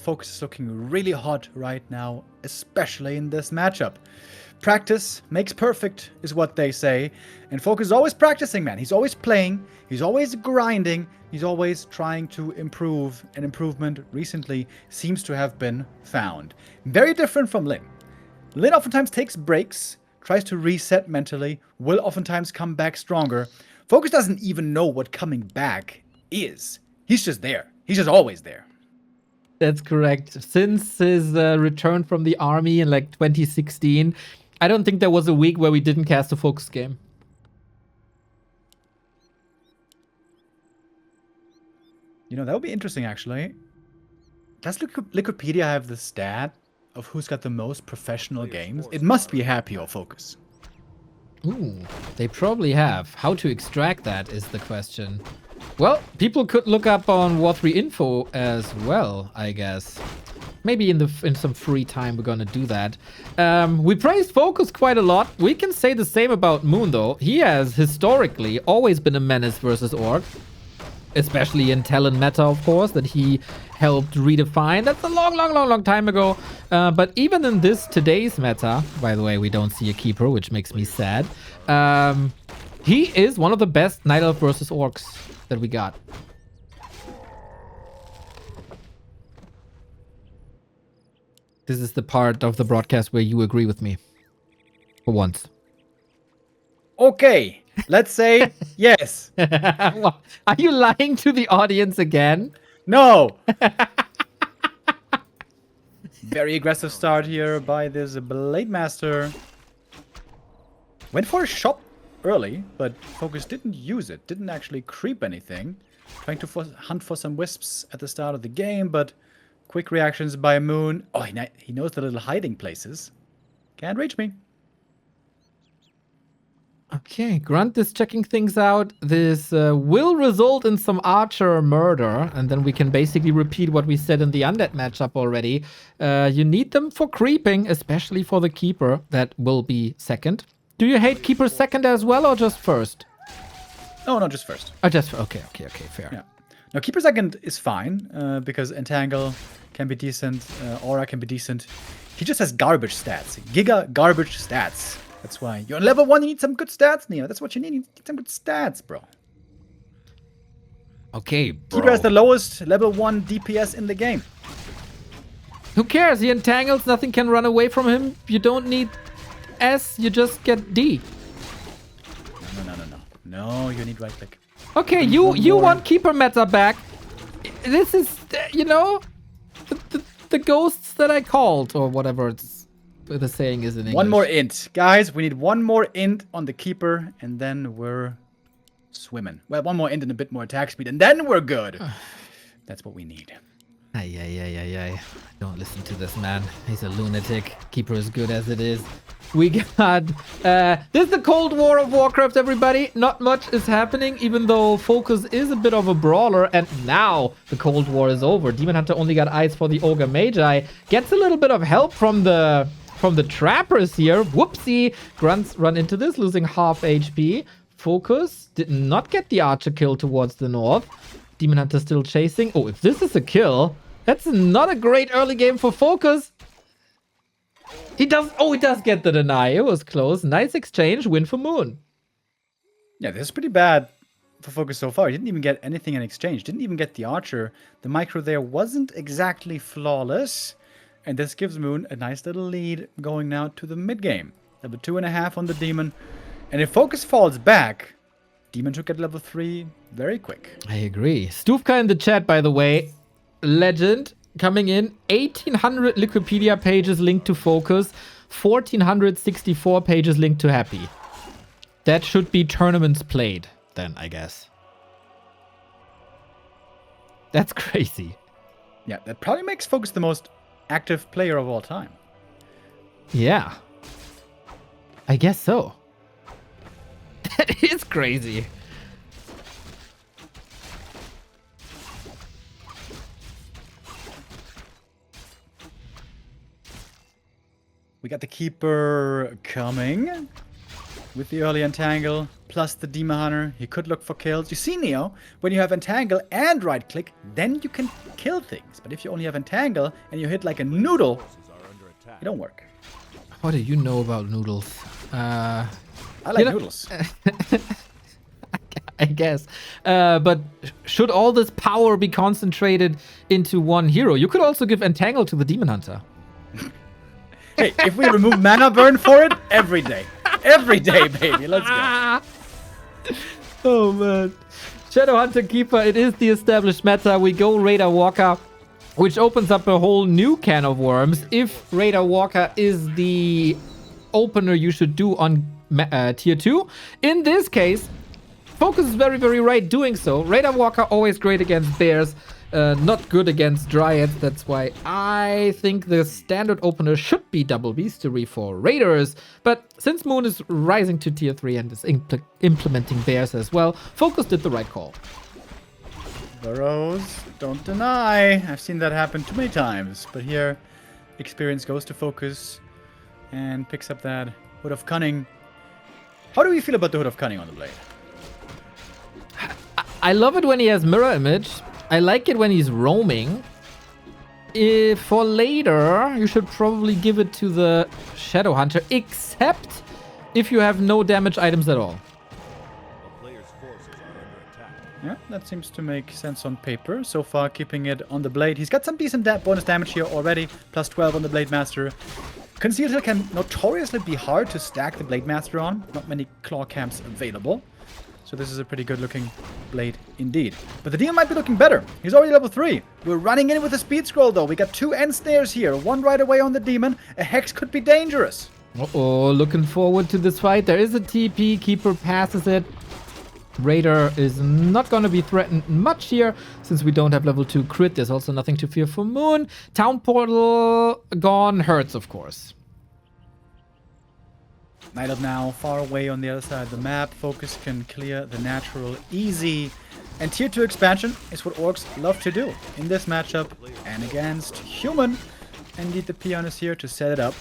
FoCuS is looking really hot right now, especially in this matchup. Practice makes perfect, is what they say. And FoCuS is always practicing, man. He's always playing. He's always grinding. He's always trying to improve. And improvement recently seems to have been found. Very different from Lin. Lin oftentimes takes breaks, tries to reset mentally, will oftentimes come back stronger. FoCuS doesn't even know what coming back is. He's just there. He's just always there. That's correct. Since his return from the army in like 2016, I don't think there was a week where we didn't cast a FoCuS game. You know, that would be interesting, actually. Does Liquipedia have the stat of who's got the most professional games? It must be Happy or FoCuS. Ooh, they probably have. How to extract that is the question. Well, people could look up on War3 info as well, I guess. Maybe in some free time we're gonna do that. We praised FoCuS quite a lot. We can say the same about Moon, though. He has historically always been a menace versus Orc. Especially in Talon meta, of course, that he helped redefine. That's a long time ago. But even in today's meta, by the way, we don't see a Keeper, which makes me sad. He is one of the best Night Elf versus Orcs that we got. This is the part of the broadcast where you agree with me. For once. Okay, let's say yes. What? Are you lying to the audience again? No. Very aggressive start here by this Blade Master. Went for a shot early, but FoCuS didn't use it. Didn't actually creep anything. Trying to hunt for some wisps at the start of the game, but quick reactions by Moon. Oh, he knows the little hiding places. Can't reach me. Okay, Grunt is checking things out. This will result in some Archer murder, and then we can basically repeat what we said in the Undead matchup already. You need them for creeping, especially for the Keeper. That will be second. Do you hate Keeper second as well, or just first? No, just first. Oh, just okay, fair. Yeah. Now, Keeper second is fine, because Entangle can be decent, Aura can be decent. He just has garbage stats. Giga garbage stats. That's why you're on level 1, you need some good stats, Neo. That's what you need. You need some good stats, bro. Okay, bro. Keeper has the lowest level 1 DPS in the game. Who cares? He entangles, nothing can run away from him. You don't need S, you just get D. No, you need right click. Okay, you want Keeper meta back. This is, you know, the ghosts that I called, or whatever the saying is in English. One more int. Guys, we need one more int on the Keeper, and then we're swimming. Well, one more int and a bit more attack speed, and then we're good. That's what we need. Ay. Don't listen to this man. He's a lunatic. Keeper is good as it is. We got... this is the Cold War of Warcraft, everybody. Not much is happening, even though FoCuS is a bit of a brawler. And now the Cold War is over. Demon Hunter only got eyes for the Ogre Magi. Gets a little bit of help from the trappers here. Whoopsie. Grunts run into this, losing half HP. FoCuS did not get the Archer kill towards the north. Demon Hunter still chasing. Oh, if this is a kill, that's not a great early game for FoCuS. He does get the deny. It was close. Nice exchange. Win for Moon. Yeah, this is pretty bad for FoCuS so far. He didn't even get anything in exchange. Didn't even get the Archer. The micro there wasn't exactly flawless. And this gives Moon a nice little lead going now to the mid game. Level 2.5 on the Demon. And if FoCuS falls back, Demon should get level 3 very quick. I agree. Stufka in the chat, by the way. Legend coming in. 1,800 Wikipedia pages linked to FoCuS. 1,464 pages linked to Happy. That should be tournaments played, then, I guess. That's crazy. Yeah, that probably makes FoCuS the most active player of all time. Yeah. I guess so. That is crazy. We got the Keeper coming. with the early Entangle, plus the Demon Hunter. He could look for kills. You see, Neo, when you have Entangle and right-click, then you can kill things. But if you only have Entangle and you hit like a noodle, it don't work. What do you know about noodles? I like noodles. I guess. But should all this power be concentrated into one hero? You could also give Entangle to the Demon Hunter. Hey, if we remove mana burn for it, every day. Every day, baby. Let's go. Oh, man. Shadow Hunter Keeper, it is the established meta. We go Raider Walker, which opens up a whole new can of worms. If Raider Walker is the opener you should do on tier 2. In this case, FoCuS is very, very right doing so. Raider Walker always great against bears. Not good against Dryads. That's why I think the standard opener should be Double Beastery for Raiders. But since Moon is rising to tier 3 and is implementing bears as well, FoCuS did the right call. Burrows, don't deny. I've seen that happen too many times. But here, experience goes to FoCuS and picks up that Hood of Cunning. How do we feel about the Hood of Cunning on the blade? I love it when he has mirror image. I like it when he's roaming. If for later, you should probably give it to the Shadow Hunter, except if you have no damage items at all. Yeah, that seems to make sense on paper. So far, keeping it on the blade. He's got some decent bonus damage here already. Plus 12 on the Blade Master. Concealed Hill can notoriously be hard to stack the Blade Master on. Not many claw camps available. So this is a pretty good looking blade indeed. But the demon might be looking better. He's already level 3. We're running in with a speed scroll though. We got 2 end snares here. 1 right away on the demon. A hex could be dangerous. Uh-oh, looking forward to this fight. There is a TP. Keeper passes it. Raider is not going to be threatened much here since we don't have level 2 crit. There's also nothing to fear for Moon. Town Portal gone hurts, of course. Night Elf now far away on the other side of the map. FoCuS can clear the natural easy. And tier 2 expansion is what orcs love to do in this matchup and against human. Indeed, the peon is here to set it up.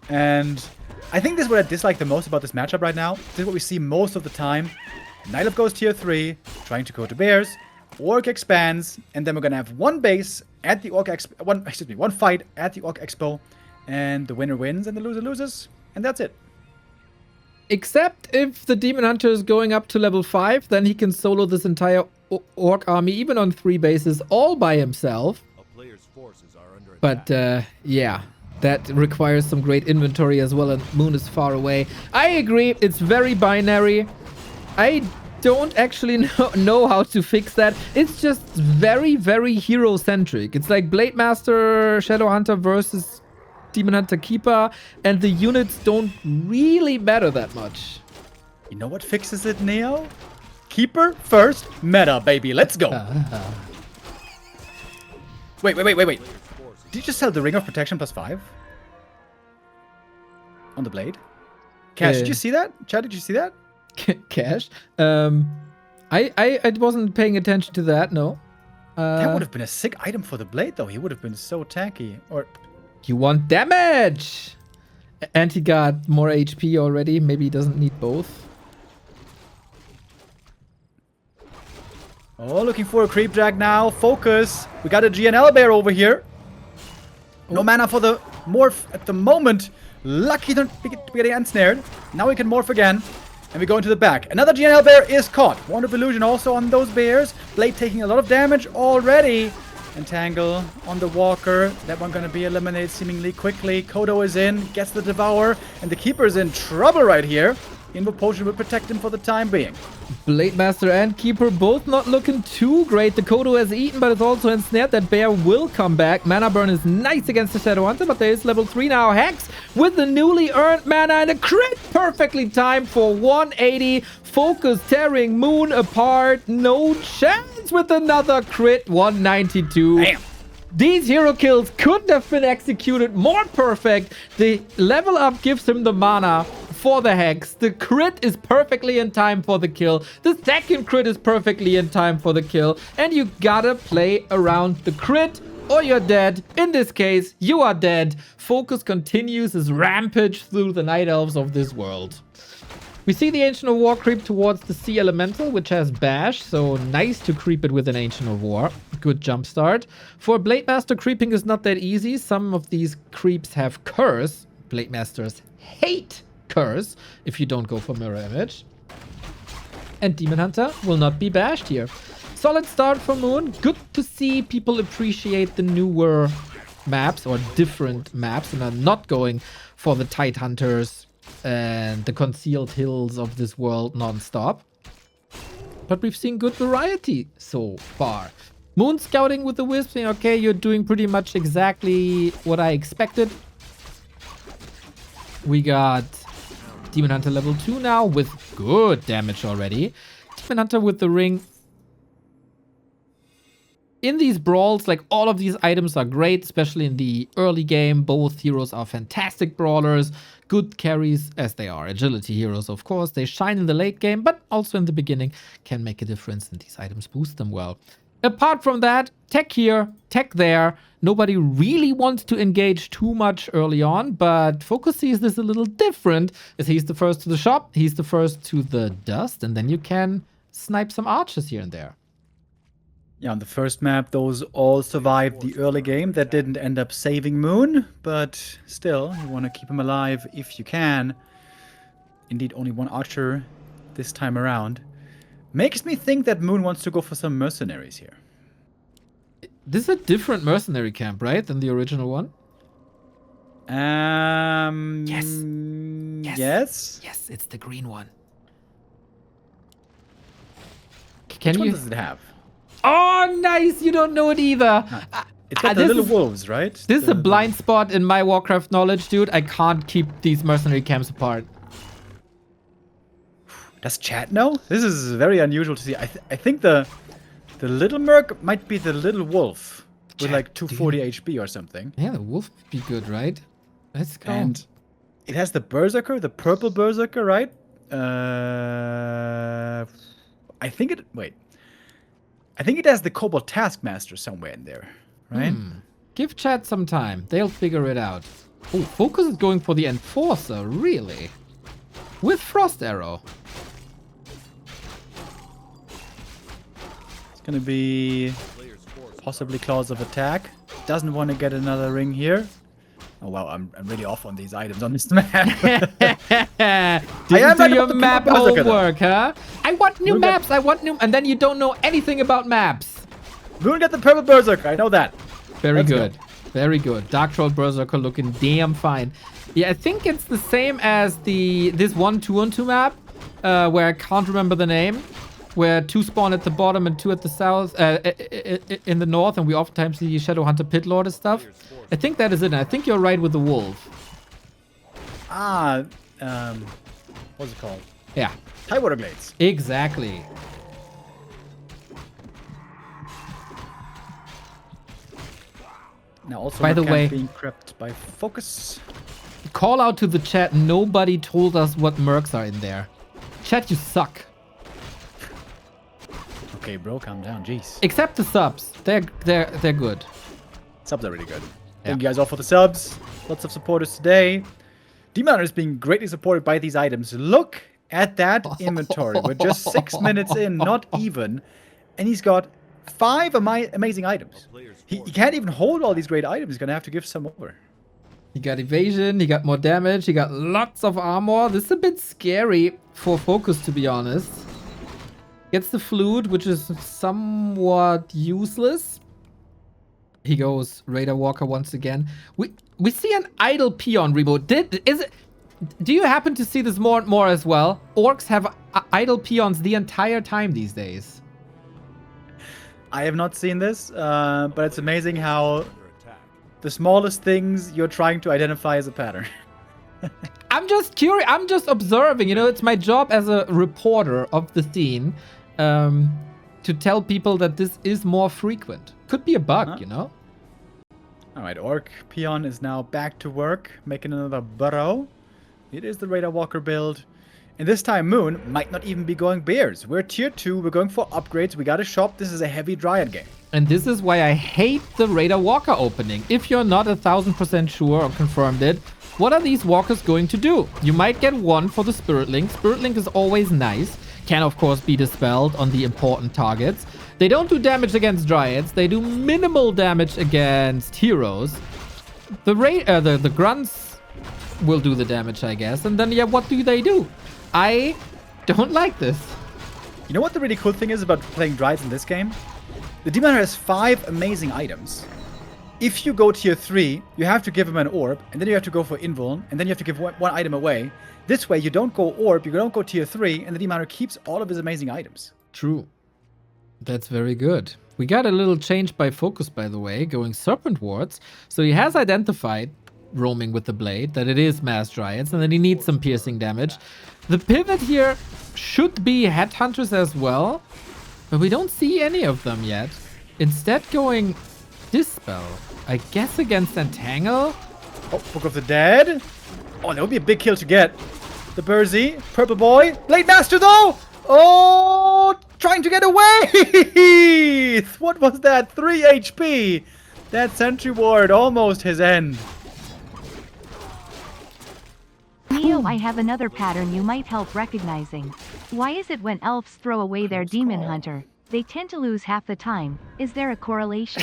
And I think this is what I dislike the most about this matchup right now. This is what we see most of the time. Night Elf goes tier 3, trying to go to bears. Orc expands, and then we're gonna have one base at the Orc Expo. One fight at the Orc Expo, and the winner wins and the loser loses, and that's it. Except if the Demon Hunter is going up to level 5, then he can solo this entire Orc army, even on 3 bases, all by himself. But yeah, that requires some great inventory as well, and Moon is far away. I agree, it's very binary. I don't actually know how to fix that. It's just very, very hero-centric. It's like Blade Master, Shadow Hunter versus Demon Hunter Keeper, and the units don't really matter that much. You know what fixes it, Neo? Keeper first meta, baby. Let's go. Wait. Did you just sell the Ring of Protection plus 5? On the blade? Cash, did you see that? Chad, did you see that? Cash? I wasn't paying attention to that, no. That would have been a sick item for the blade, though. He would have been so tanky. Or you want damage! And he got more HP already. Maybe he doesn't need both. Oh, looking for a creep drag now. FoCuS. We got a GNL bear over here. No mana for the morph at the moment. Lucky to be getting ensnared. Now we can morph again. And we go into the back. Another GNL bear is caught. Wand of Illusion also on those bears. Blade taking a lot of damage already. Entangle on the Walker. That one gonna be eliminated seemingly quickly. Kodo is in, gets the Devour, and the Keeper is in trouble right here. Invoke Potion will protect him for the time being. Blade Master and Keeper both not looking too great. The Kodo has eaten, but it's also ensnared. That bear will come back. Mana burn is nice against the Shadow Hunter, but there is level 3 now. Hex with the newly earned mana and a crit perfectly timed for 180. FoCuS tearing Moon apart. No chance with another crit. 192. Damn. These hero kills couldn't have been executed more perfect. The level up gives him the mana for the hex. The crit is perfectly in time for the kill. The second crit is perfectly in time for the kill. And you gotta play around the crit or you're dead. In this case, you are dead. FoCuS continues his rampage through the Night Elves of this world. We see the Ancient of War creep towards the Sea Elemental, which has Bash, so nice to creep it with an Ancient of War. Good jump start. For Blade Master, creeping is not that easy. Some of these creeps have Curse. Blade Masters hate Curse if you don't go for Mirror Image. And Demon Hunter will not be bashed here. Solid start for Moon. Good to see people appreciate the newer maps or different maps and are not going for the Tide Hunters and the concealed hills of this world non-stop. But we've seen good variety so far. Moon scouting with the Wisp, saying, okay, you're doing pretty much exactly what I expected. We got Demon Hunter level 2 now with good damage already. Demon Hunter with the ring. In these brawls, like all of these items are great, especially in the early game. Both heroes are fantastic brawlers, good carries as they are. Agility heroes, of course. They shine in the late game, but also in the beginning can make a difference, and these items boost them well. Apart from that, tech here, tech there. Nobody really wants to engage too much early on, but FoCuS sees this a little different, as he's the first to the shop, he's the first to the dust, and then you can snipe some archers here and there. Yeah, on the first map, those all survived the early game. That didn't end up saving Moon, but still, you want to keep him alive if you can. Indeed, only one archer this time around. Makes me think that Moon wants to go for some mercenaries here. This is a different mercenary camp, right, than the original one? Yes. Yes, it's the green one. Which one does it have? Oh, nice! You don't know it either. It's got the little wolves, right? This is a blind spot in my Warcraft knowledge, dude. I can't keep these mercenary camps apart. Does chat know? This is very unusual to see. I think the little merc might be the little wolf with like 240 HP or something. Yeah, the wolf would be good, right? Let's go. And it has the berserker, the purple berserker, right? I think it. Wait. I think it has the Kobold Taskmaster somewhere in there, right? Give chat some time. They'll figure it out. Oh, FoCuS is going for the Enforcer, really? With Frost Arrow. It's gonna be possibly Claws of Attack. Doesn't want to get another ring here. Oh wow, I'm really off on these items on this map. Didn't do your map homework, huh? I want new maps, and then you don't know anything about maps. We're gonna get the purple berserker, I know that. Very good. Very good. Dark Troll Berserker looking damn fine. Yeah, I think it's the same as this 1 2-on-2 map, where I can't remember the name, where 2 spawn at the bottom and 2 at the south, in the north, and we oftentimes see Shadowhunter Pit Lord and stuff. I think that is it, and I think you're right with the wolf. What's it called? Yeah. Tidewater Glades. Exactly. Now also by the way, being prepped by FoCuS. Call out to the chat. Nobody told us what mercs are in there. Chat, you suck. Okay, bro, calm down. Jeez. Except the subs. They're good. Subs are really good. Thank you guys all for the subs. Lots of supporters today. Demon Hunter is being greatly supported by these items. Look at that inventory. We're just 6 minutes in, not even. And he's got 5 amazing items. He can't even hold all these great items. He's going to have to give some over. He got evasion. He got more damage. He got lots of armor. This is a bit scary for FoCuS, to be honest. Gets the flute, which is somewhat useless. He goes Raider Walker once again. We see an idle peon remote. Do you happen to see this more and more as well? Orcs have idle peons the entire time these days. I have not seen this, but it's amazing how the smallest things you're trying to identify as a pattern. I'm just curious. I'm just observing. You know, it's my job as a reporter of the scene to tell people that this is more frequent. Could be a bug, you know? Alright, Orc Peon is now back to work, making another burrow. It is the Raider Walker build. And this time Moon might not even be going bears. We're tier 2, we're going for upgrades, we got a shop, this is a heavy Dryad game. And this is why I hate the Raider Walker opening. If you're not 1000% sure or confirmed it, what are these walkers going to do? You might get one for the Spirit Link. Spirit Link is always nice. Can, of course, be dispelled on the important targets. They don't do damage against Dryads. They do minimal damage against heroes. The Grunts will do the damage, I guess. And then, yeah, what do they do? I don't like this. You know what the really cool thing is about playing Dryads in this game? The Demon Hunter has 5 amazing items. If you go tier 3, you have to give him an orb, and then you have to go for invuln, and then you have to give one item away. This way, you don't go orb, you don't go tier 3, and the Demon Hunter keeps all of his amazing items. True. That's very good. We got a little change by FoCuS, by the way, going Serpent Wards. So he has identified, roaming with the blade, that it is Mass Dryads, and that he needs some piercing damage. The pivot here should be Headhunters as well, but we don't see any of them yet. Instead going Dispel. I guess against Entangle. Oh, Book of the Dead. Oh, that would be a big kill to get. The Burzy, Purple Boy, Blade Master though! Oh, trying to get away! What was that? 3 HP. That Sentry Ward, almost his end. Neo, I have another pattern you might help recognizing. Why is it when elves throw away their Demon Hunter, they tend to lose half the time? Is there a correlation?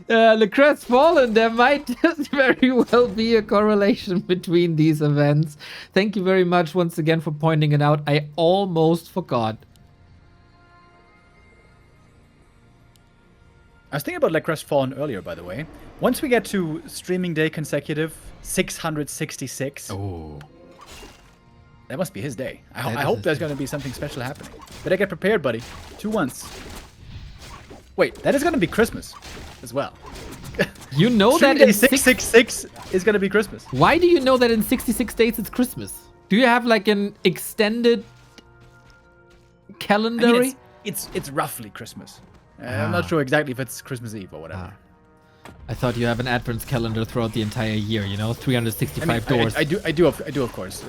The Crestfallen, there might just very well be a correlation between these events. Thank you very much once again for pointing it out. I almost forgot. I was thinking about like Crestfallen earlier, by the way. Once we get to streaming day consecutive 666. Oh. That must be his day. I hope there's going to be something special happening. Better get prepared, buddy. 2 once. Wait, that is going to be Christmas as well. You know that day in 666 is going to be Christmas. Why do you know that in 66 days it's Christmas? Do you have like an extended calendar? I mean, it's roughly Christmas. I'm not sure exactly if it's Christmas Eve or whatever. I thought you have an advent calendar throughout the entire year, you know, 365 doors. I do, of course.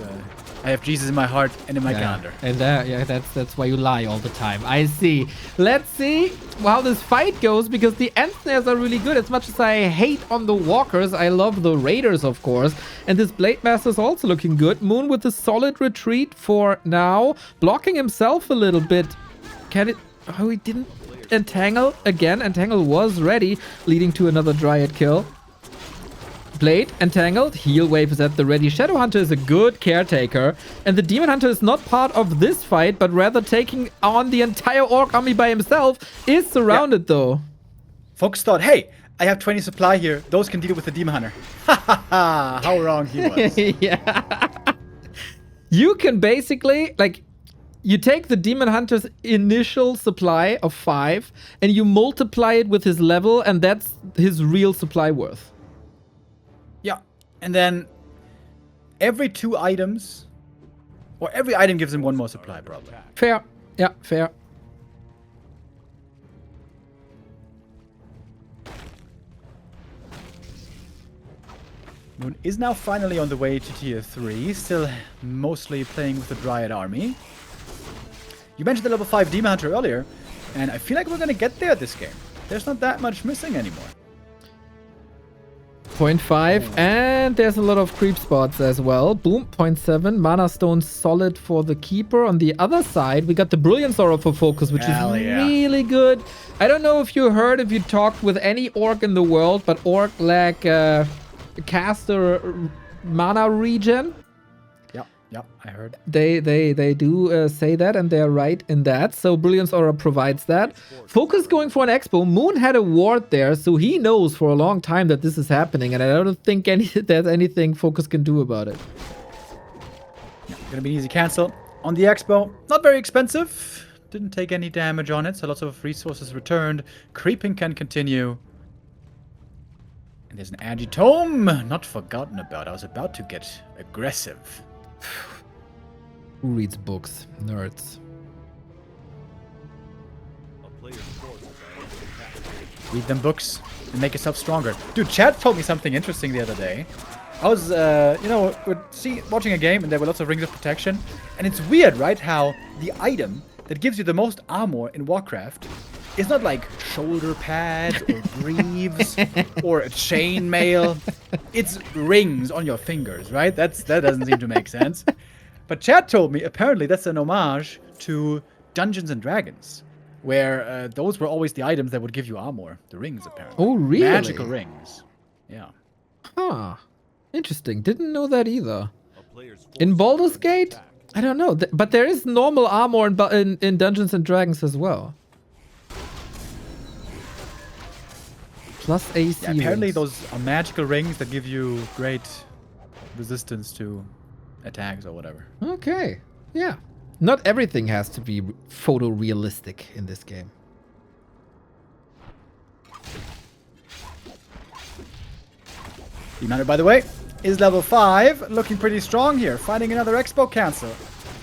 I have Jesus in my heart and in my calendar. And yeah, that's why you lie all the time. I see. Let's see how this fight goes, because the end snares are really good. As much as I hate on the walkers, I love the raiders, of course. And this Blade Master is also looking good. Moon with a solid retreat for now, blocking himself a little bit. Can it? Oh, he didn't. Entangle again. Entangle was ready, leading to another Dryad kill. Blade entangled. Heal wave is at the ready. Shadow Hunter is a good caretaker, and the Demon Hunter is not part of this fight, but rather taking on the entire Orc army by himself. Is surrounded though. Folks thought, hey, I have 20 supply here. Those can deal with the Demon Hunter. Ha ha ha! How wrong he was. Yeah. You can basically like. You take the Demon Hunter's initial supply of 5 and you multiply it with his level, and that's his real supply worth. Yeah. And then every 2 items, or every item gives him 1 more supply, probably. Fair. Yeah, fair. Moon is now finally on the way to tier 3, still mostly playing with the Dryad army. You mentioned the level 5 Demon Hunter earlier, and I feel like we're going to get there this game. There's not that much missing anymore. 0.5, and there's a lot of creep spots as well. Boom, 0.7. Mana Stone solid for the Keeper. On the other side, we got the Brilliance Aura for FoCuS, which is really good. I don't know if you heard, if you talked with any Orc in the world, but Orc lack caster mana regen. Yep, I heard. They do say that, and they're right in that. So Brilliance Aura provides that. FoCuS going for an expo. Moon had a ward there, so he knows for a long time that this is happening, and I don't think there's anything FoCuS can do about it. Yeah, gonna be an easy cancel. On the expo, not very expensive. Didn't take any damage on it, so lots of resources returned. Creeping can continue. And there's an Agitome, not forgotten about. I was about to get aggressive. Who reads books? Nerds. Read them books and make yourself stronger. Dude, Chad told me something interesting the other day. I was, watching a game and there were lots of rings of protection. And it's weird, right? How the item that gives you the most armor in Warcraft is not like shoulder pads or greaves or a chainmail. It's rings on your fingers, right? That doesn't seem to make sense. But Chad told me apparently that's an homage to Dungeons and Dragons, where those were always the items that would give you armor. The rings, apparently. Oh, really? Magical rings. Yeah. Huh. Interesting. Didn't know that either. In Baldur's Gate? I don't know. But there is normal armor in Dungeons and Dragons as well. Plus AC. Yeah, apparently rings. those are magical rings that give you great resistance to attacks or whatever. Okay. Yeah. Not everything has to be photorealistic in this game. Demon Hunter, by the way, is level 5, looking pretty strong here, finding another Expo cancel.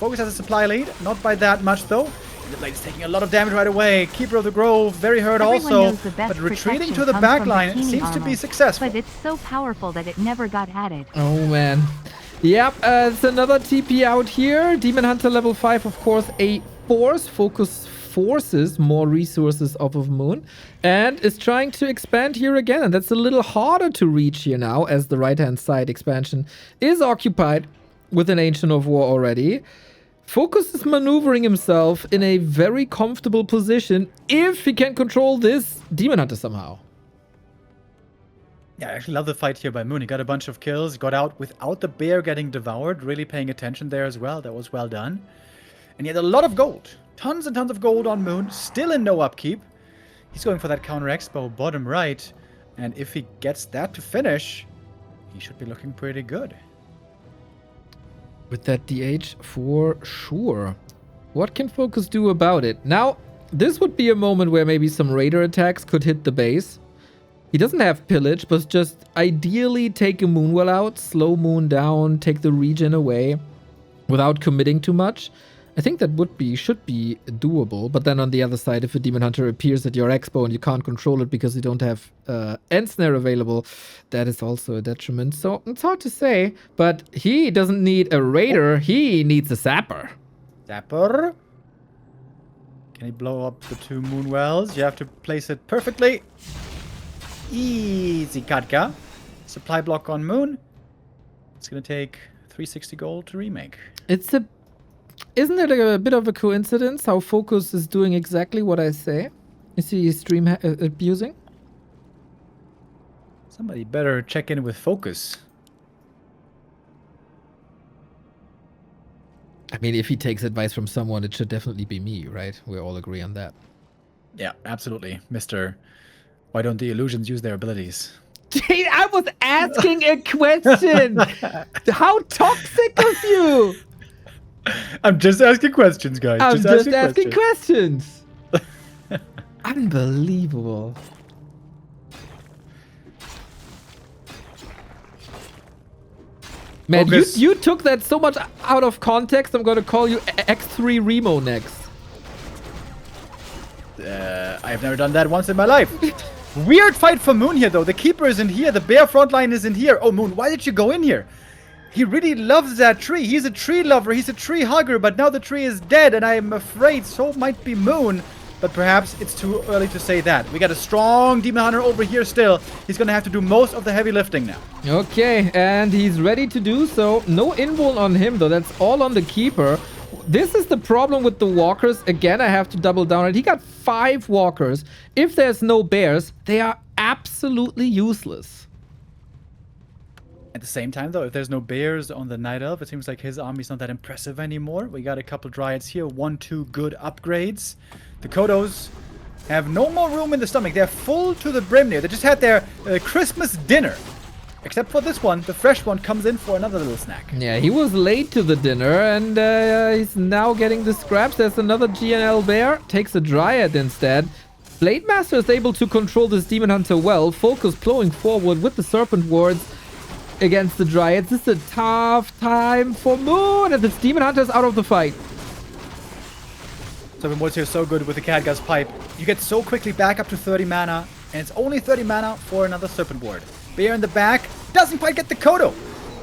FoCuS has a supply lead, not by that much though. The blade's taking a lot of damage right away. Keeper of the Grove, very hurt also, but retreating to the back line seems to be successful. But it's so powerful that it never got added. Oh man. Yep, it's another TP out here. Demon Hunter level 5, of course, a force. FoCuS forces more resources off of Moon and is trying to expand here again. And that's a little harder to reach here now as the right-hand side expansion is occupied with an Ancient of War already. FoCuS is maneuvering himself in a very comfortable position if he can control this Demon Hunter somehow. Yeah, I actually love the fight here by Moon. He got a bunch of kills, got out without the bear getting devoured. Really paying attention there as well. That was well done. And he had a lot of gold. Tons and tons of gold on Moon. Still in no upkeep. He's going for that counter expo bottom right. And if he gets that to finish, he should be looking pretty good. With that DH for sure. What can FoCuS do about it? Now, this would be a moment where maybe some raider attacks could hit the base. He doesn't have pillage, but just ideally take a Moonwell out, slow Moon down, take the regen away without committing too much. I think that should be doable. But then on the other side, if a Demon Hunter appears at your expo and you can't control it because you don't have End Snare available, that is also a detriment. So it's hard to say, but he doesn't need a raider. He needs a sapper. Sapper. Can he blow up the 2 Moonwells? You have to place it perfectly. Easy, Katka. Supply block on Moon. It's going to take 360 gold to remake. Isn't it a bit of a coincidence how FoCuS is doing exactly what I say? You see his stream abusing? Somebody better check in with FoCuS. I mean, if he takes advice from someone, it should definitely be me, right? We all agree on that. Yeah, absolutely. Mr. Why don't the illusions use their abilities? I was asking a question! How toxic of you! I'm just asking questions, guys. I'm just asking questions. Unbelievable. Man, you took that so much out of context. I'm gonna call you X3 Remo next. I've never done that once in my life. Weird fight for Moon here, though. The Keeper isn't here. The Bear frontline isn't here. Oh, Moon, why did you go in here? He really loves that tree. He's a tree lover. He's a tree hugger. But now the tree is dead, and I am afraid so might be Moon. But perhaps it's too early to say that. We got a strong Demon Hunter over here still. He's going to have to do most of the heavy lifting now. Okay, and he's ready to do so. No invul on him, though. That's all on the Keeper. This is the problem with the walkers. Again, I have to double down on it. He got 5 walkers. If there's no bears, they are absolutely useless. At the same time, though, if there's no bears on the Night Elf, it seems like his army's not that impressive anymore. We got a couple Dryads here. 1, 2 good upgrades. The Kodos have no more room in the stomach. They're full to the brim here. They just had their Christmas dinner. Except for this one, the fresh one comes in for another little snack. Yeah, he was late to the dinner, and he's now getting the scraps. There's another GNL bear. Takes a Dryad instead. Blade Master is able to control this Demon Hunter well. FoCuS flowing forward with the Serpent Wards against the Dryads. This is a tough time for Moon, and this Demon Hunter is out of the fight. Serpent Wards here so good with the Khadgar's Pipe. You get so quickly back up to 30 mana, and it's only 30 mana for another Serpent Ward. Bear in the back, doesn't quite get the Kodo.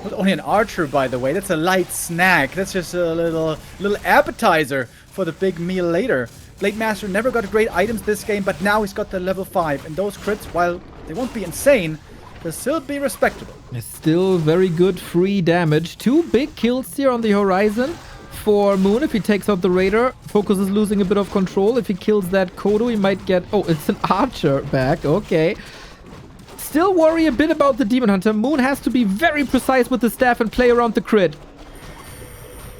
With only an archer, by the way. That's a light snack. That's just a little appetizer for the big meal later. Blade Master never got great items this game, but now he's got the level 5. And those crits, while they won't be insane, they'll still be respectable. It's still very good free damage. 2 big kills here on the horizon for Moon. If he takes out the Raider, FoCuS is losing a bit of control. If he kills that Kodo, he might get... Oh, it's an Archer back. Okay. Still worry a bit about the Demon Hunter. Moon has to be very precise with the staff and play around the crit.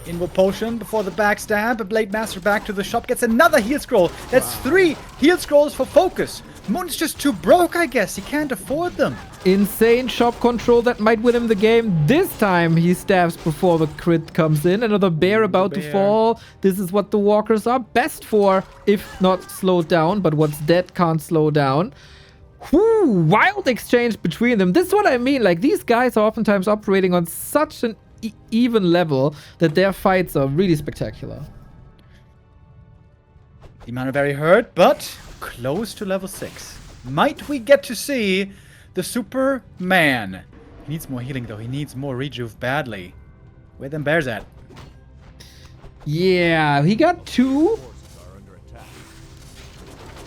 Invoke Potion before the backstab. A Blade Master back to the shop. Gets another heal scroll. That's 3 heal scrolls for FoCuS. Moon's just too broke, I guess. He can't afford them. Insane shop control that might win him the game. This time he stabs before the crit comes in. Another bear about to fall. This is what the walkers are best for, if not slowed down. But what's dead can't slow down. Whew, wild exchange between them. This is what I mean. Like, these guys are oftentimes operating on such an even level that their fights are really spectacular. Demon are very hurt, but close to level 6. Might we get to see the Superman? He needs more healing, though. He needs more rejuve badly. Where them bears at? Yeah, he got 2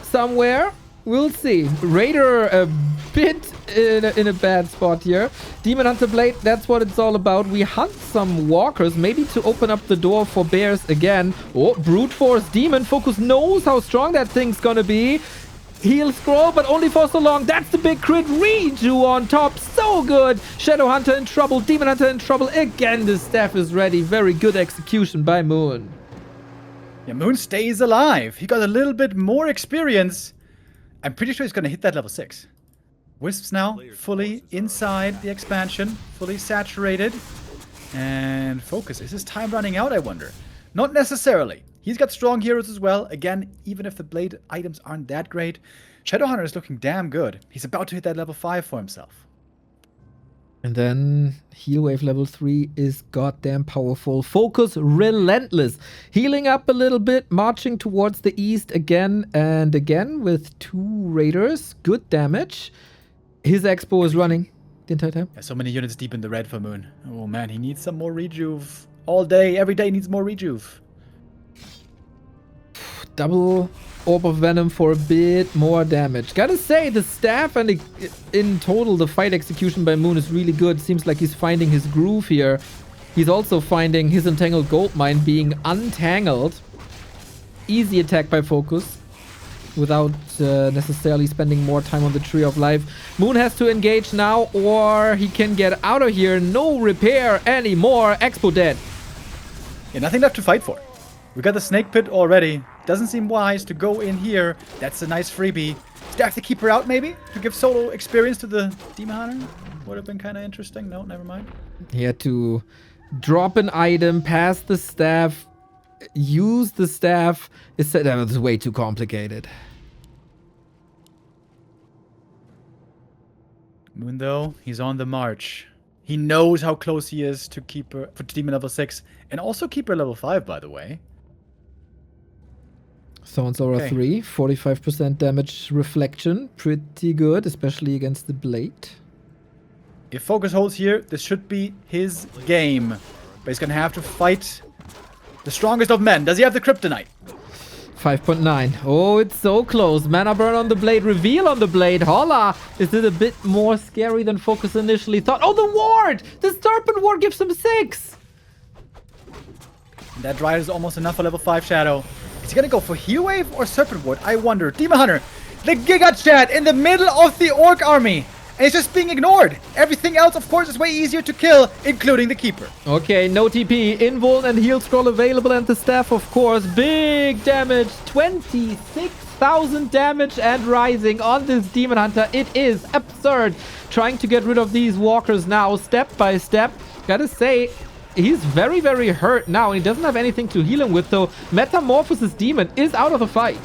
somewhere. We'll see. Raider a bit in a bad spot here. Demon Hunter Blade, that's what it's all about. We hunt some walkers, maybe to open up the door for bears again. Oh, Brute Force Demon. FoCuS knows how strong that thing's gonna be. Heal scroll, but only for so long. That's the big crit. Reju on top. So good. Shadow Hunter in trouble. Demon Hunter in trouble. Again, the staff is ready. Very good execution by Moon. Yeah, Moon stays alive. He got a little bit more experience. I'm pretty sure he's going to hit that level 6. Wisps now fully inside the expansion, fully saturated. And FoCuS. Is his time running out, I wonder? Not necessarily. He's got strong heroes as well. Again, even if the blade items aren't that great, Shadowhunter is looking damn good. He's about to hit that level 5 for himself. And then Heal Wave level 3 is goddamn powerful. FoCuS relentless. Healing up a little bit, marching towards the east again and again with 2 raiders. Good damage. His expo is running the entire time. Yeah, so many units deep in the red for Moon. Oh man, he needs some more rejuve. All day, every day needs more rejuve. Double Orb of Venom for a bit more damage. Gotta say, the staff and in total, the fight execution by Moon is really good. Seems like he's finding his groove here. He's also finding his Entangled Gold Mine being untangled. Easy attack by FoCuS without necessarily spending more time on the Tree of Life. Moon has to engage now or he can get out of here. No repair anymore. Expo dead. Yeah, nothing left to fight for. We got the Snake Pit already. Doesn't seem wise to go in here. That's a nice freebie. Staff the Keeper out, maybe? To give solo experience to the Demon Hunter? Would have been kind of interesting. No, never mind. He had to drop an item, pass the staff, use the staff. That was way too complicated. Moon, though, he's on the march. He knows how close he is to Keeper, for Demon level 6. And also Keeper level 5, by the way. Thorns Aura 3, 45% damage reflection. Pretty good, especially against the blade. If FoCuS holds here, this should be his game. But he's going to have to fight the strongest of men. Does he have the Kryptonite? 5.9. Oh, it's so close. Mana burn on the blade. Reveal on the blade. Holla! Is it a bit more scary than FoCuS initially thought? Oh, the ward! The Serpent Ward gives him 6! And that Dryad is almost enough for level 5 Shadow. Is he gonna go for Heal Wave or Serpent Ward? I wonder. Demon Hunter, the Giga Chat in the middle of the Orc army. And it's just being ignored. Everything else, of course, is way easier to kill, including the Keeper. Okay, no TP. Invuln and Heal Scroll available, and the staff, of course. Big damage. 26,000 damage and rising on this Demon Hunter. It is absurd. Trying to get rid of these walkers now, step by step. Gotta say, he's very, very hurt now, and he doesn't have anything to heal him with, though. Metamorphosis Demon is out of the fight.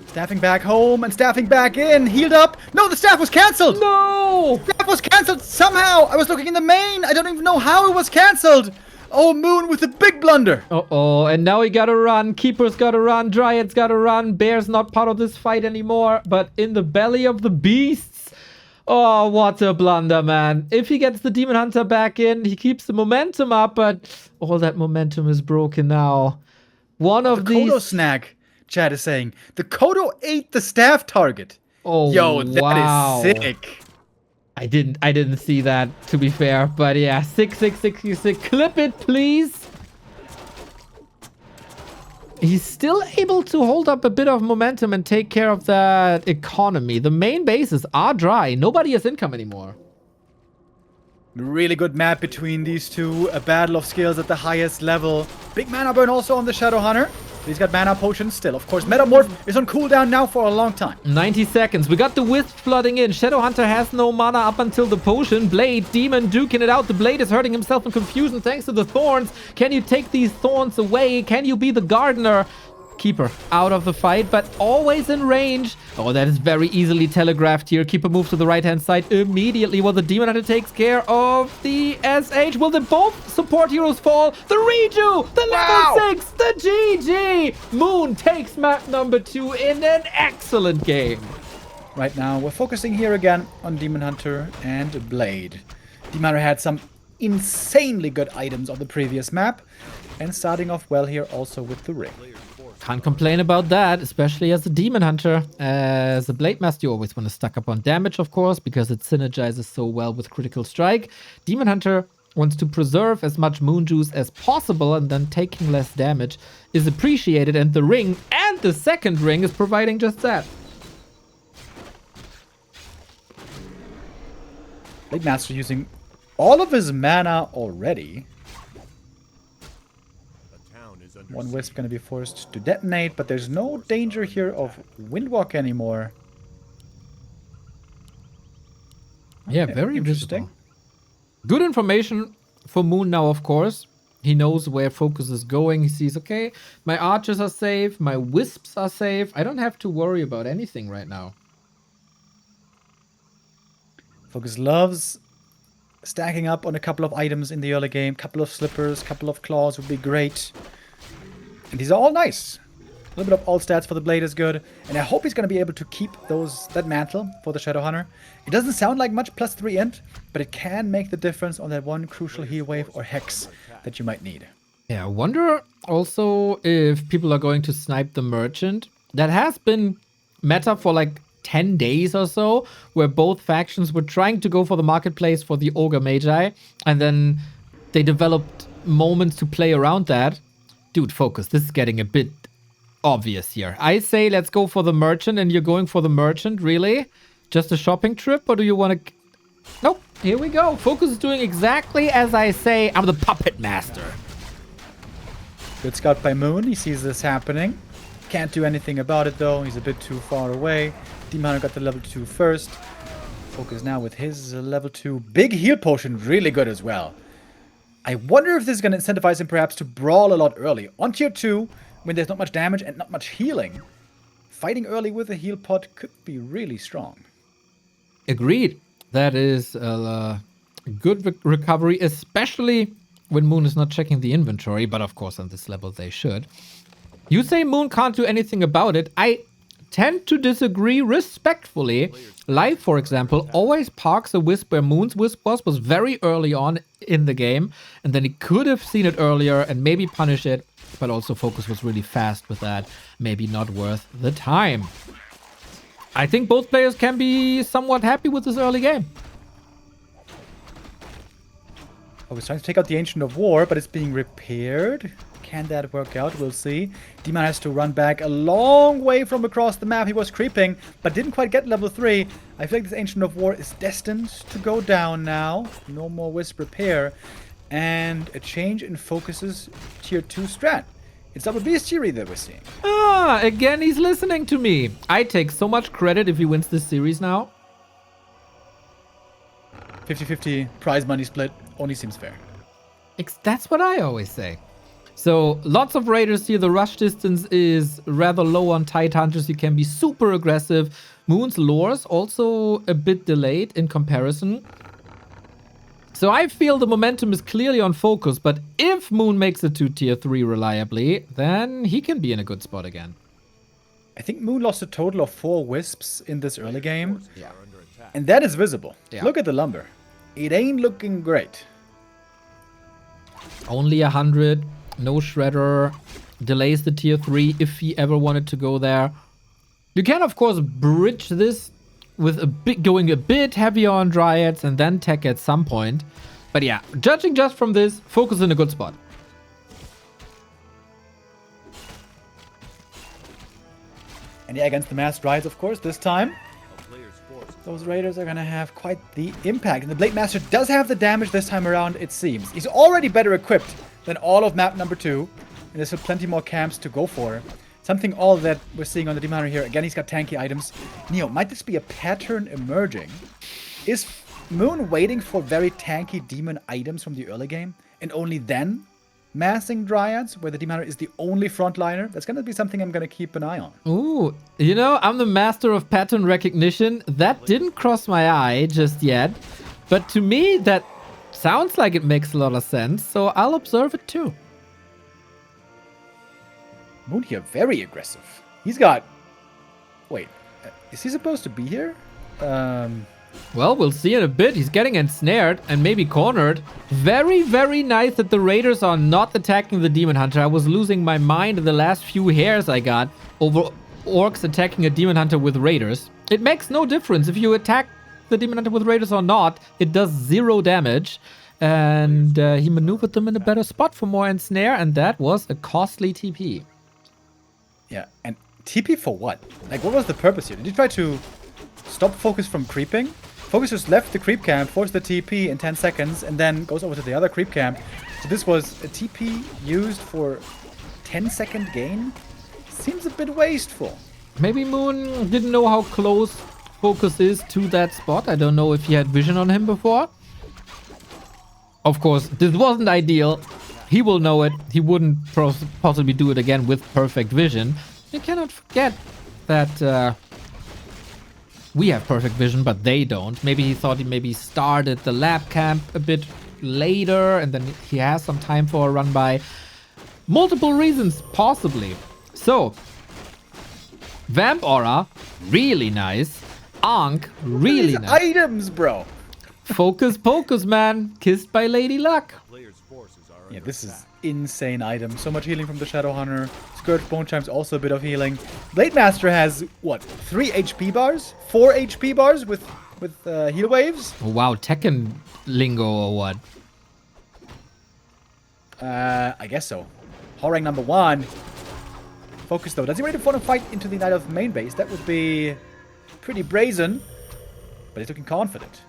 Staffing back home and staffing back in. Healed up. No, the staff was cancelled. No! The staff was cancelled somehow. I was looking in the main. I don't even know how it was cancelled. Oh, Moon with a big blunder. Uh-oh, and now he gotta run. Keeper's gotta run. Dryad's gotta run. Bear's not part of this fight anymore, but in the belly of the beasts. Oh, what a blunder, man. If he gets the Demon Hunter back in, he keeps the momentum up, but all that momentum is broken now. One of these... Kodo snag, Chad is saying. The Kodo ate the staff target. Oh, yo, that wow. is sick. I didn't see that, to be fair. But yeah, 666. Clip it, please. He's still able to hold up a bit of momentum and take care of that economy. The main bases are dry. Nobody has income anymore. Really good map between these two. A battle of skills at the highest level. Big mana burn also on the Shadow Hunter. He's got mana potions still. Of course, Metamorph is on cooldown now for a long time. 90 seconds. We got the Wisp flooding in. Shadowhunter has no mana up until the potion. Blade, Demon duking it out. The Blade is hurting himself in confusion thanks to the thorns. Can you take these thorns away? Can you be the gardener? Keeper out of the fight, but always in range. Oh, that is very easily telegraphed here. Keeper moves to the right-hand side immediately while the Demon Hunter takes care of the SH. Will the both support heroes fall? The Reju! The level 6! The GG! Moon takes map number 2 in an excellent game. Right now, we're focusing here again on Demon Hunter and Blade. Demon Hunter had some insanely good items on the previous map, and starting off well here also with the ring. Can't complain about that, especially as a Demon Hunter. As a Blade Master, you always want to stack up on damage, of course, because it synergizes so well with Critical Strike. Demon Hunter wants to preserve as much Moon Juice as possible, and then taking less damage is appreciated, and the ring and the second ring is providing just that. Blade Master using all of his mana already. One Wisp going to be forced to detonate, but there's no danger here of Windwalk anymore. Yeah, very interesting. Good information for Moon now, of course. He knows where FoCuS is going. He sees, okay, my archers are safe, my Wisps are safe. I don't have to worry about anything right now. FoCuS loves stacking up on a couple of items in the early game. Couple of slippers, couple of claws would be great. And these are all nice. A little bit of alt stats for the Blade is good. And I hope he's going to be able to keep that mantle for the Shadow Hunter. It doesn't sound like much +3 int, but it can make the difference on that one crucial heal wave or hex that you might need. Yeah, I wonder also if people are going to snipe the Merchant. That has been meta for like 10 days or so, where both factions were trying to go for the marketplace for the Ogre Magi, and then they developed moments to play around that. Dude, FoCuS, this is getting a bit obvious here. I say let's go for the Merchant, and you're going for the Merchant, really? Just a shopping trip, or do you want to... Nope, here we go. FoCuS is doing exactly as I say. I'm the puppet master. Good scout by Moon. He sees this happening. Can't do anything about it, though. He's a bit too far away. Demon Hunter got the level 2 first. FoCuS now with his level 2. Big heal potion, really good as well. I wonder if this is going to incentivize him perhaps to brawl a lot early. On tier 2, when there's not much damage and not much healing, fighting early with a heal pot could be really strong. Agreed. That is a good recovery, especially when Moon is not checking the inventory. But of course, on this level, they should. You say Moon can't do anything about it. I tend to disagree respectfully. Live, for example, always parks a Wisp where Moon's Wisp was very early on in the game, and then he could have seen it earlier and maybe punish it, but also FoCuS was really fast with that. Maybe not worth the time. I think both players can be somewhat happy with this early game. I was trying to take out the Ancient of War, but it's being repaired. Can that work out? We'll see. Demon has to run back a long way from across the map. He was creeping, but didn't quite get level 3. I feel like this Ancient of War is destined to go down now. No more Wisp repair. And a change in FoCuS's tier 2 strat. It's double bestiary that we're seeing. Ah, again, he's listening to me. I take so much credit if he wins this series now. 50-50 prize money split only seems fair. That's what I always say. So, lots of raiders here. The rush distance is rather low on tight hunters. You can be super aggressive. Moon's lore's also a bit delayed in comparison. So I feel the momentum is clearly on FoCuS, but if Moon makes it to tier 3 reliably, then he can be in a good spot again. I think Moon lost a total of 4 Wisps in this early game. Yeah. And that is visible. Yeah. Look at the lumber. It ain't looking great. Only 100. No Shredder. Delays the tier 3 if he ever wanted to go there. You can, of course, bridge this with going a bit heavier on Dryads and then tech at some point. But yeah, judging just from this, FoCuS in a good spot. And yeah, against the masked Raids, of course, this time. Those Raiders are going to have quite the impact. And the Blade Master does have the damage this time around, it seems. He's already better equipped than all of map number 2. And there's still plenty more camps to go for. Something all that we're seeing on the Demon Hunter here. Again, he's got tanky items. Neo, might this be a pattern emerging? Is Moon waiting for very tanky demon items from the early game? And only then massing Dryads, where the Demon Hunter is the only frontliner? That's going to be something I'm going to keep an eye on. Ooh, you know, I'm the master of pattern recognition. That didn't cross my eye just yet. But to me, that sounds like it makes a lot of sense. So I'll observe it too. Moon here, very aggressive. He's got... Wait, is he supposed to be here? Well, we'll see in a bit. He's getting ensnared and maybe cornered. Very, very nice that the Raiders are not attacking the Demon Hunter. I was losing my mind in the last few hairs I got over Orcs attacking a Demon Hunter with Raiders. It makes no difference if you attack the Demon Hunter with Raiders or not. It does 0 damage. And he maneuvered them in a better spot for more ensnare, and that was a costly TP. Yeah, and TP for what? Like, what was the purpose here? Did you try to stop FoCuS from creeping? FoCuS just left the creep camp, forced the TP in 10 seconds, and then goes over to the other creep camp. So this was a TP used for 10-second gain? Seems a bit wasteful. Maybe Moon didn't know how close FoCuS is to that spot. I don't know if he had vision on him before. Of course, this wasn't ideal. He will know it. He wouldn't possibly do it again with perfect vision. You cannot forget that we have perfect vision, but they don't. Maybe he thought he maybe started the lab camp a bit later, and then he has some time for a run by. Multiple reasons, possibly. So, Vamp Aura, really nice. Ankh, really nice. Items, bro. FoCuS, man. Kissed by Lady Luck. Yeah, this is insane item. So much healing from the Shadow Hunter. Scourge Bone Chime's also a bit of healing. Blade Master has, what, 3 HP bars? 4 HP bars with heal waves? Oh, wow, Tekken lingo or what? I guess so. Horang number 1. FoCuS though. Does he really want to fight into the Night of main base? That would be pretty brazen. But he's looking confident.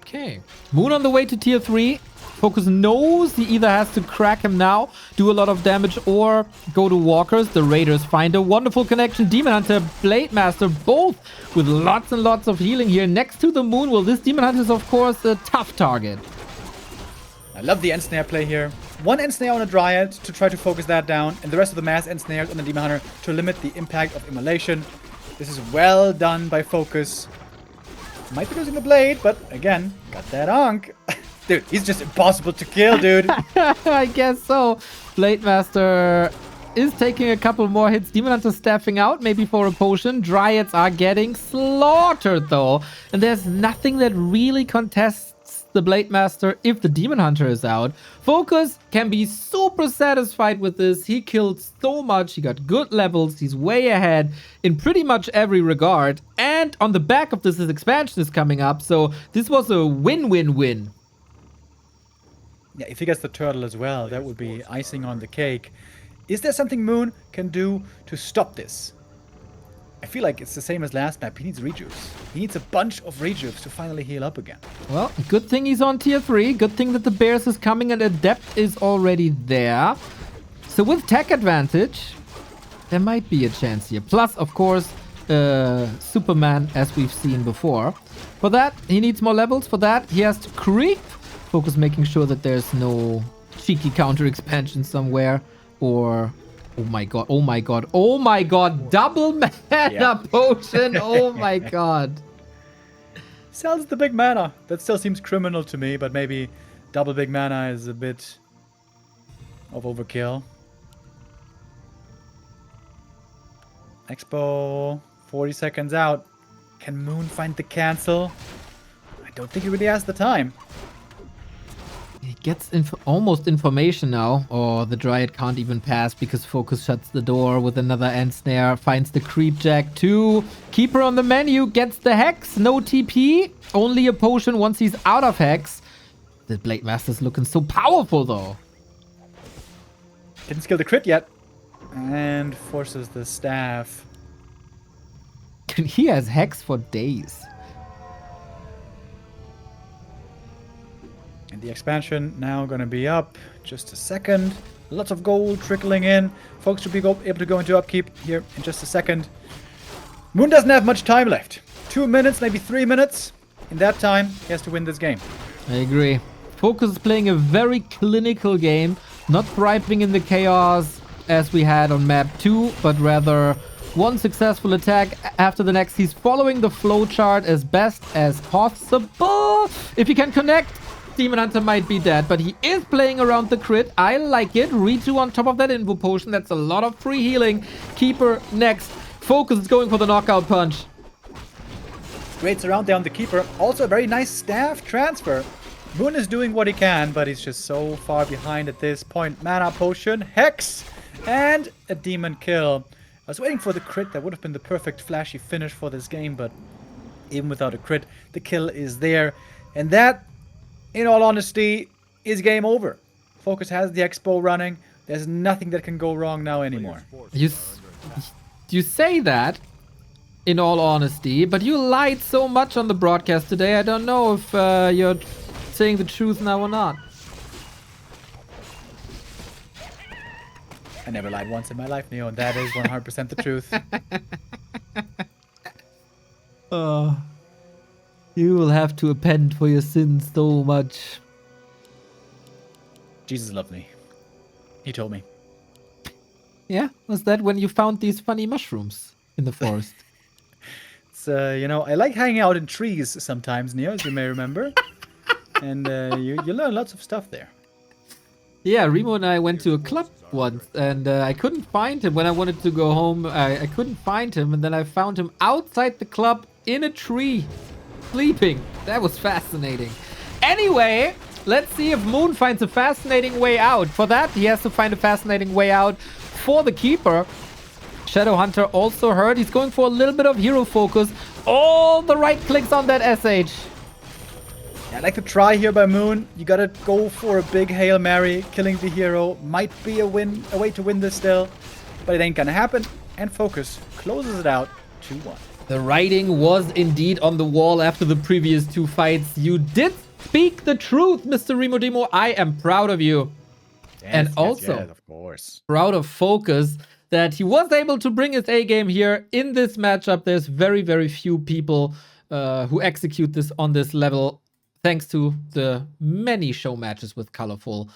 Okay. Moon on the way to tier 3. FoCuS knows he either has to crack him now, do a lot of damage, or go to walkers. The Raiders find a wonderful connection. Demon Hunter, Blade Master, both with lots and lots of healing here next to the Moon. Well, this Demon Hunter is, of course, a tough target. I love the Ensnare play here. 1 Ensnare on a Dryad to try to focus that down, and the rest of the mass Ensnares on the Demon Hunter to limit the impact of Immolation. This is well done by FoCuS. Might be losing the blade, but again, got that Ankh. Dude, he's just impossible to kill, dude. I guess so. Blade Master is taking a couple more hits. Demon Hunter staffing out, maybe for a potion. Dryads are getting slaughtered, though. And there's nothing that really contests the Blade Master if the Demon Hunter is out. FoCuS can be super satisfied with this. He killed so much. He got good levels. He's way ahead in pretty much every regard. And on the back of this, his expansion is coming up. So this was a win-win-win. Yeah, if he gets the turtle as well, that would be icing on the cake. Is there something Moon can do to stop this? I feel like it's the same as last map. He needs rejuves. He needs a bunch of rejuves to finally heal up again. Well, good thing he's on tier 3. Good thing that the Bears is coming and Adept is already there. So with tech advantage, there might be a chance here. Plus, of course, Superman, as we've seen before. For that, he needs more levels. For that, he has to creep. FoCuS making sure that there's no cheeky counter expansion somewhere. Or... oh my god, oh my god, oh my god, double mana potion, oh my god. Sells the big mana. That still seems criminal to me, but maybe double big mana is a bit of overkill. Expo, 40 seconds out. Can Moon find the cancel? I don't think he really has the time. He gets almost information now, or the Dryad can't even pass because FoCuS shuts the door with another end snare, finds the creep jack too. Keeper on the menu gets the hex, no TP, only a potion once he's out of hex. The Blade Master's looking so powerful though. Didn't skill the crit yet. And forces the staff. He has hex for days. And the expansion now going to be up. Just a second. Lots of gold trickling in. Folks should be able to go into upkeep here in just a second. Moon doesn't have much time left. 2 minutes, maybe 3 minutes. In that time, he has to win this game. I agree. FoCuS is playing a very clinical game. Not thriving in the chaos as we had on map 2, but rather one successful attack after the next. He's following the flowchart as best as possible. If he can connect, Demon Hunter might be dead, but he is playing around the crit. I like it. Redo on top of that Invo Potion. That's a lot of free healing. Keeper next. FoCuS is going for the knockout punch. Great surround down the Keeper. Also a very nice staff transfer. Moon is doing what he can, but he's just so far behind at this point. Mana Potion, Hex, and a Demon kill. I was waiting for the crit. That would have been the perfect flashy finish for this game, but even without a crit, the kill is there. And that, in all honesty, is game over. FoCuS has the Expo running. There's nothing that can go wrong now anymore. You say that, in all honesty, but you lied so much on the broadcast today. I don't know if you're saying the truth now or not. I never lied once in my life, Neo, and that is 100% the truth. You will have to repent for your sins so much. Jesus loved me. He told me. Yeah? Was that when you found these funny mushrooms in the forest? It's, you know, I like hanging out in trees sometimes, Neo, as you may remember. And you learn lots of stuff there. Yeah, Remo and I went to a club once, and I couldn't find him when I wanted to go home. I couldn't find him, and then I found him outside the club in a tree, sleeping. That was fascinating. Anyway, let's see if Moon finds a fascinating way out. For that, he has to find a fascinating way out for the Keeper. Shadow Hunter also hurt. He's going for a little bit of hero focus. All the right clicks on that SH. Yeah, I like the try here by Moon. You gotta go for a big Hail Mary. Killing the hero might be a way to win this still, but it ain't gonna happen. And FoCuS closes it out 2-1. The writing was indeed on the wall after the previous two fights. You did speak the truth, Mr. Remo Demo. I am proud of you. Yes, and yes, also yes, of course, proud of FoCuS that he was able to bring his A game here in this matchup. There's very, very few people who execute this on this level, thanks to the many show matches with Colorful.